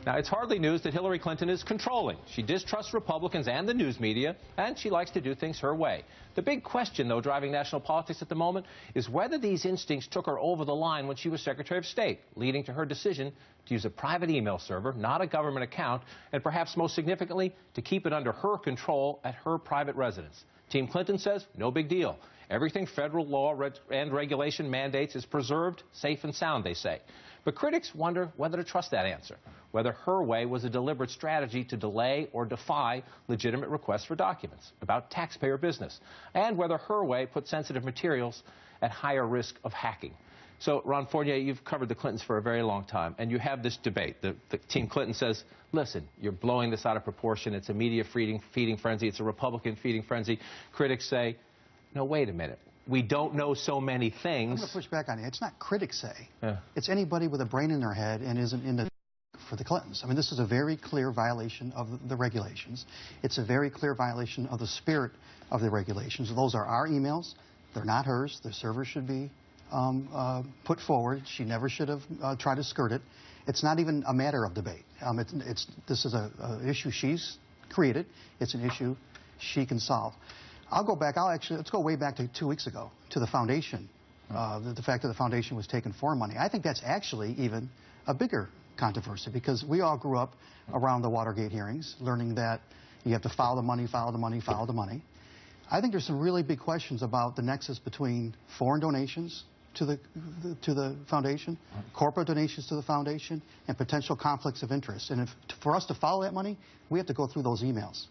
Now, it's hardly news that Hillary Clinton is controlling. She distrusts Republicans and the news media, and she likes to do things her way. The big question, though, driving national politics at the moment is whether these instincts took her over the line when she was Secretary of State, leading to her decision to use a private email server, not a government account, and perhaps most significantly, to keep it under her control at her private residence. Team Clinton says, no big deal. Everything federal law and regulation mandates is preserved, safe and sound, they say. But critics wonder whether to trust that answer, whether her way was a deliberate strategy to delay or defy legitimate requests for documents about taxpayer business, and whether her way put sensitive materials at higher risk of hacking. So, Ron Fournier, you've covered the Clintons for a very long time, and you have this debate. The Team Clinton says, listen, you're blowing this out of proportion. It's a media feeding frenzy. It's a Republican feeding frenzy. Critics say, no, wait a minute. We don't know so many things. I'm going to push back on you. It's not critics say. Yeah. It's anybody with a brain in their head and isn't in the for the Clintons. I mean, this is a very clear violation of the regulations. It's a very clear violation of the spirit of the regulations. Those are our emails. They're not hers. The server should be put forward. She never should have tried to skirt it. It's not even a matter of debate. This is an issue she's created. It's an issue she can solve. I'll go back. Let's go way back to 2 weeks ago to the foundation. The fact that the foundation was taking foreign money. I think that's actually even a bigger controversy because we all grew up around the Watergate hearings, learning that you have to follow the money, follow the money, follow the money. I think there's some really big questions about the nexus between foreign donations to the foundation, corporate donations to the foundation, and potential conflicts of interest. And for us to follow that money, we have to go through those emails.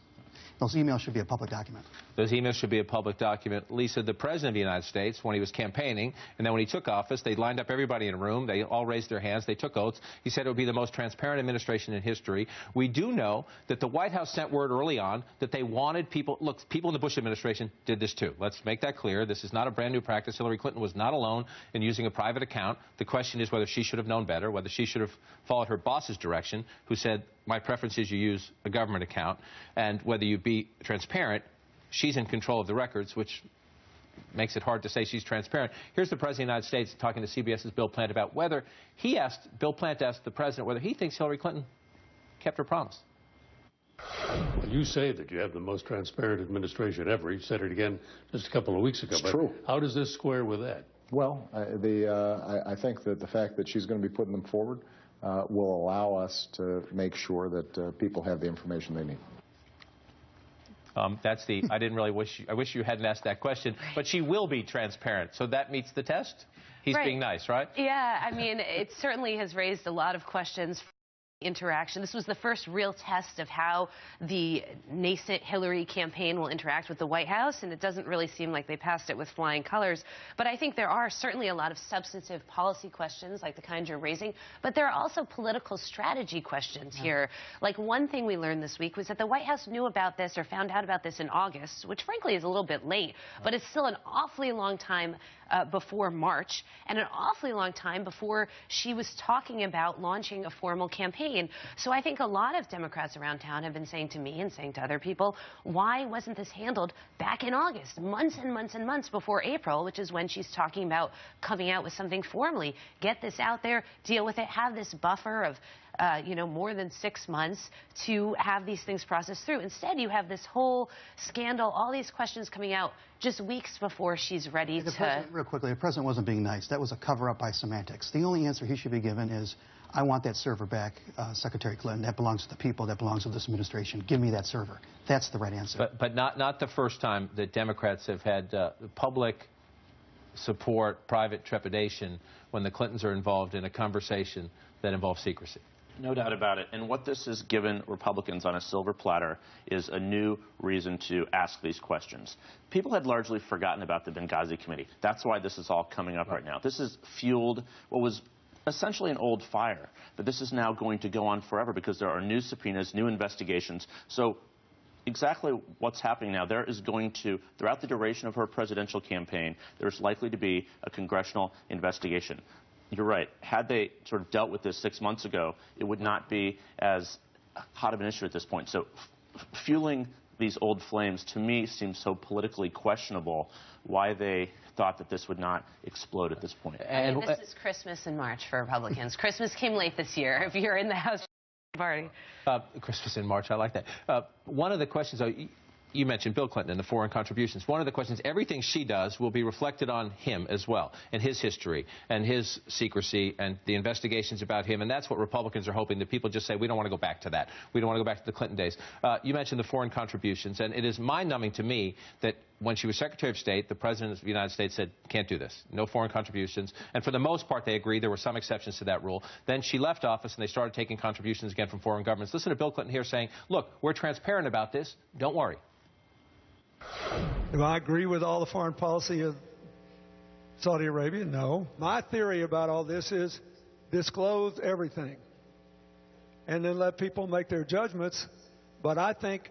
Those emails should be a public document. Those emails should be a public document. Lisa, the President of the United States, when he was campaigning, and then when he took office, they lined up everybody in a room. They all raised their hands. They took oaths. He said it would be the most transparent administration in history. We do know that the White House sent word early on that they wanted people. Look, people in the Bush administration did this too. Let's make that clear. This is not a brand new practice. Hillary Clinton was not alone in using a private account. The question is whether she should have known better, whether she should have followed her boss's direction, who said, my preference is you use a government account, and whether you be transparent. She's in control of the records, which makes it hard to say she's transparent. Here's the President of the United States talking to CBS's Bill Plant about whether Bill Plant asked the President whether he thinks Hillary Clinton kept her promise. Well, you say that you have the most transparent administration ever. You said it again just a couple of weeks ago. It's true. How does this square with that? Well, I think that the fact that she's going to be putting them forward will allow us to make sure that people have the information they need. I wish you hadn't asked that question, but she will be transparent, so that meets the test. He's being nice, right? Yeah, I mean, it certainly has raised a lot of questions. Interaction. This was the first real test of how the nascent Hillary campaign will interact with the White House, and it doesn't really seem like they passed it with flying colors. But I think there are certainly a lot of substantive policy questions, like the kind you're raising, but there are also political strategy questions here. Like, one thing we learned this week was that the White House knew about this or found out about this in August, which frankly is a little bit late, but it's still an awfully long time before March, and an awfully long time before she was talking about launching a formal campaign. So I think a lot of Democrats around town have been saying to me and saying to other people, why wasn't this handled back in August, months and months and months before April, which is when she's talking about coming out with something formally? Get this out there, deal with it, have this buffer of more than 6 months to have these things processed through. Instead, you have this whole scandal, all these questions coming out just weeks before she's ready to... Real quickly, the President wasn't being nice. That was a cover-up by semantics. The only answer he should be given is, I want that server back, Secretary Clinton. That belongs to the people. That belongs to this administration. Give me that server. That's the right answer. But not the first time that Democrats have had public support, private trepidation when the Clintons are involved in a conversation that involves secrecy. No doubt about it. And what this has given Republicans on a silver platter is a new reason to ask these questions. People had largely forgotten about the Benghazi Committee. That's why this is all coming up right now. This has fueled what was essentially an old fire. But this is now going to go on forever because there are new subpoenas, new investigations. So exactly what's happening now, there is going to, throughout the duration of her presidential campaign, there's likely to be a congressional investigation. You're right. Had they sort of dealt with this 6 months ago, it would not be as hot of an issue at this point. So fueling these old flames, to me, seems so politically questionable why they thought that this would not explode at this point. And this is Christmas in March for Republicans. Christmas came late this year. If you're in the House Party. Christmas in March, I like that. One of the questions, you mentioned Bill Clinton and the foreign contributions. One of the questions, everything she does will be reflected on him as well, and his history, and his secrecy, and the investigations about him, and that's what Republicans are hoping, that people just say, we don't want to go back to that. We don't want to go back to the Clinton days. You mentioned the foreign contributions, and it is mind-numbing to me that when she was Secretary of State, the President of the United States said, can't do this, no foreign contributions, and for the most part they agreed. There were some exceptions to that rule. Then she left office and they started taking contributions again from foreign governments. Listen to Bill Clinton here saying, look, we're transparent about this, don't worry. Do I agree with all the foreign policy of Saudi Arabia? No. My theory about all this is disclose everything and then let people make their judgments. But I think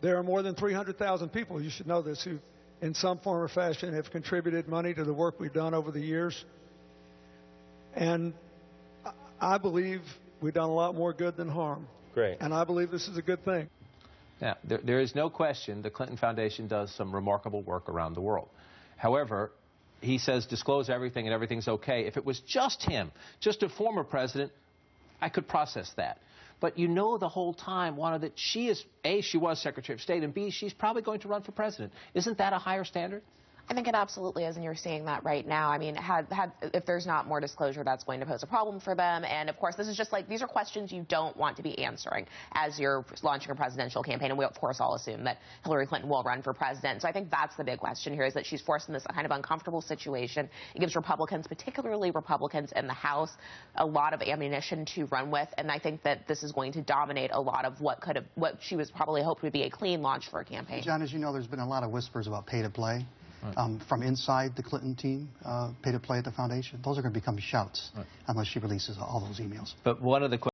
there are more than 300,000 people, you should know this, who in some form or fashion have contributed money to the work we've done over the years. And I believe we've done a lot more good than harm. Great. And I believe this is a good thing. Now, there is no question the Clinton Foundation does some remarkable work around the world. However, he says disclose everything and everything's okay. If it was just him, just a former president, I could process that. But you know the whole time, Juana, that she is, A, she was Secretary of State, and B, she's probably going to run for president. Isn't that a higher standard? I think it absolutely is, and you're seeing that right now. I mean, if there's not more disclosure, that's going to pose a problem for them. And, of course, this is just like, these are questions you don't want to be answering as you're launching a presidential campaign. And we, of course, all assume that Hillary Clinton will run for president. So I think that's the big question here, is that she's forced in this kind of uncomfortable situation. It gives Republicans, particularly Republicans in the House, a lot of ammunition to run with. And I think that this is going to dominate a lot of what she was probably hoped would be a clean launch for a campaign. John, as you know, there's been a lot of whispers about pay to play. From inside the Clinton team, pay to play at the foundation. Those are going to become shouts unless she releases all those emails. But one of the